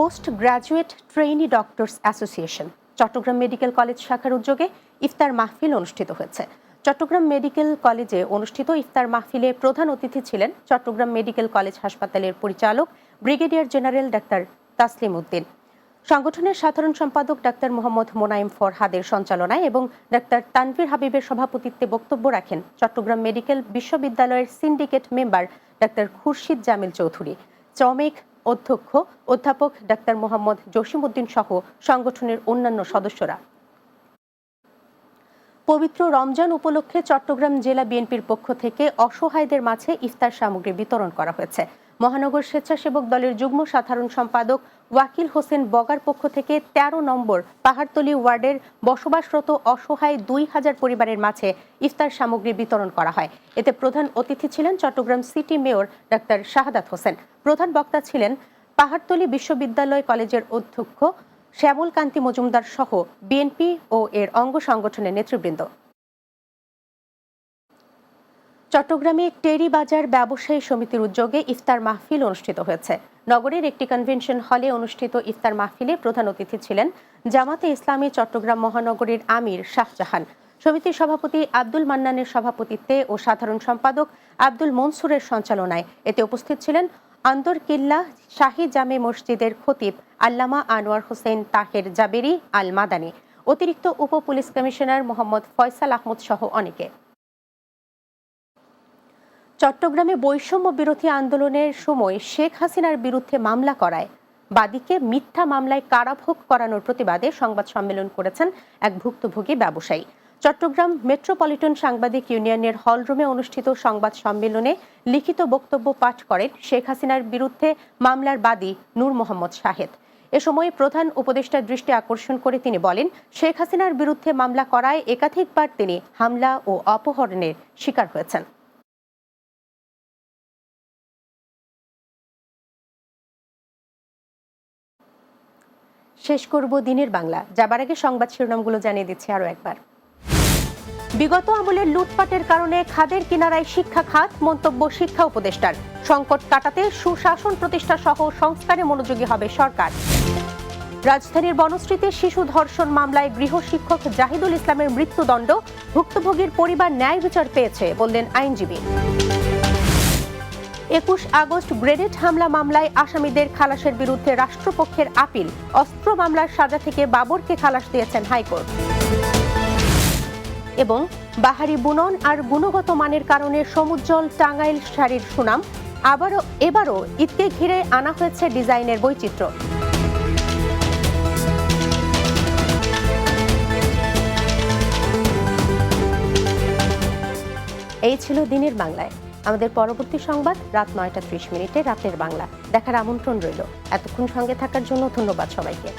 Post graduate trainee doctors association Chittagong medical college শাখার উদ্যোগে ইফতার মাহফিল অনুষ্ঠিত হয়েছে। চট্টগ্রাম মেডিকেল কলেজে অনুষ্ঠিত ইফতার মাহফিলে প্রধান অতিথি ছিলেন চট্টগ্রাম মেডিকেল কলেজ হাসপাতালের পরিচালক brigadier general doctor Taslim Uddin. সংগঠনের সাধারণ সম্পাদক ডাক্তার মোহাম্মদ মোনায়েম ফরহাদের সঞ্চালনায় এবং ডাক্তার তানভীর হাবিবের সভাপতিত্বে বক্তব্য রাখেন চট্টগ্রাম মেডিকেল বিশ্ববিদ্যালয়ের syndicate member doctor Khurshid Jamil Chowdhury, শ্রমিক অধ্যক্ষ অধ্যাপক ডাক্তার মোহাম্মদ জসিমউদ্দিন সহ সংগঠনের অন্যান্য সদস্যরা। পবিত্র রমজান উপলক্ষে চট্টগ্রাম জেলা বিএনপির পক্ষ থেকে অসহায়দের মাঝে ইফতার সামগ্রী বিতরণ করা হয়েছে। মহানগর স্বেচ্ছাসেবক দলের যুগ্ম সাধারণ সম্পাদক ওয়াকিল হোসেন বগার পক্ষ থেকে ১৩ নম্বর পাহাড়তলী ওয়ার্ডের বসবাসরত অসহায় ২,০০০ পরিবারের মাঝে ইফতার সামগ্রী বিতরণ করা হয়। এতে প্রধান অতিথি ছিলেন Chittagong city mayor doctor Shahadat Hossain. প্রধান বক্তা ছিলেন পাহাড়তলী বিশ্ববিদ্যালয় কলেজের অধ্যক্ষ শ্যামল কান্তি মজুমদার সহ বিএনপি ও এর অঙ্গ সংগঠনের নেতৃবৃন্দ। চট্টগ্রামে টেরি বাজার ব্যবসায়ী সমিতির উদ্যোগে ইফতার মাহফিল অনুষ্ঠিত হয়েছে। নগরের একটি কনভেনশন হলে অনুষ্ঠিত ইফতার মাহফিলে প্রধান অতিথি ছিলেন জামাতে ইসলামী চট্টগ্রাম মহানগরীর আমির শাহজাহান। সমিতির সভাপতি আব্দুল মান্নানের সভাপতিত্বে ও সাধারণ সম্পাদক আব্দুল মনসুরের সঞ্চালনায় এতে উপস্থিত ছিলেন আন্দরকিল্লা শাহী জামে মসজিদের খতিব আল্লামা আনোয়ার হোসেন তাহের জাবেরি আল মাদানী, অতিরিক্ত উপ পুলিশ কমিশনার মোহাম্মদ ফয়সাল আহমদ সহ অনেকে। চট্টগ্রামে বৈষম্য বিরোধী আন্দোলনের সময় শেখ হাসিনার বিরুদ্ধে মামলা করায় বাদীকে মিথ্যা মামলায় কারাভোগ করানোর প্রতিবাদে সংবাদ সম্মেলন করেছেন এক ভুক্তভোগী ব্যবসায়ী। চট্টগ্রাম মেট্রোপলিটন সাংবাদিক ইউনিয়নের হলরুমে অনুষ্ঠিত সংবাদ সম্মেলনে লিখিত বক্তব্য পাঠ করেন শেখ হাসিনার বিরুদ্ধে মামলার বাদী নূর মোহাম্মদ শাহেদ। এ সময় প্রধান উপদেষ্টার দৃষ্টি আকর্ষণ করে তিনি বলেন, শেখ হাসিনার বিরুদ্ধে মামলা করায় একাধিকবার তিনি হামলা ও অপহরণের শিকার হয়েছেন। শেষ করব দিনের বাংলা, যাবার আগে সংবাদ শিরোনামগুলো জানিয়ে দিচ্ছি আরো একবার। বিগত আমলের লুটপাটের কারণে খাদের কিনারায় শিক্ষা খাত, মন্তব্য শিক্ষা উপদেষ্টার। সংকট কাটাতে সুশাসন প্রতিষ্ঠা সহ সংস্কারে মনোযোগী হবে সরকার। রাজধানীর বনশ্রীতে শিশু ধর্ষণ মামলায় গৃহ শিক্ষক জাহিদুল ইসলামের মৃত্যুদণ্ড, ভুক্তভোগীর পরিবার ন্যায় বিচার পেয়েছে বললেন আইনজীবী। ২১ আগস্ট গ্রেনেড হামলা মামলায় আসামিদের খালাসের বিরুদ্ধে রাষ্ট্রপক্ষের আপিল, অস্ত্র মামলার সাজা থেকে বাবরকে খালাস দিয়েছেন হাইকোর্ট। এবং বাহারি বুনন আর গুণগত মানের কারণে সমুজ্জ্বল টাঙ্গাইল শাড়ির সুনাম, এবারও ঈদকে ঘিরে আনা হয়েছে ডিজাইনের বৈচিত্র্য। এই ছিল দিনের বাংলায়। আমাদের পরবর্তী সংবাদ রাত ৯টা ৩০ মিনিটে রাতের বাংলা দেখার আমন্ত্রণ রইল। এতক্ষণ সঙ্গে থাকার জন্য ধন্যবাদ সবাইকে।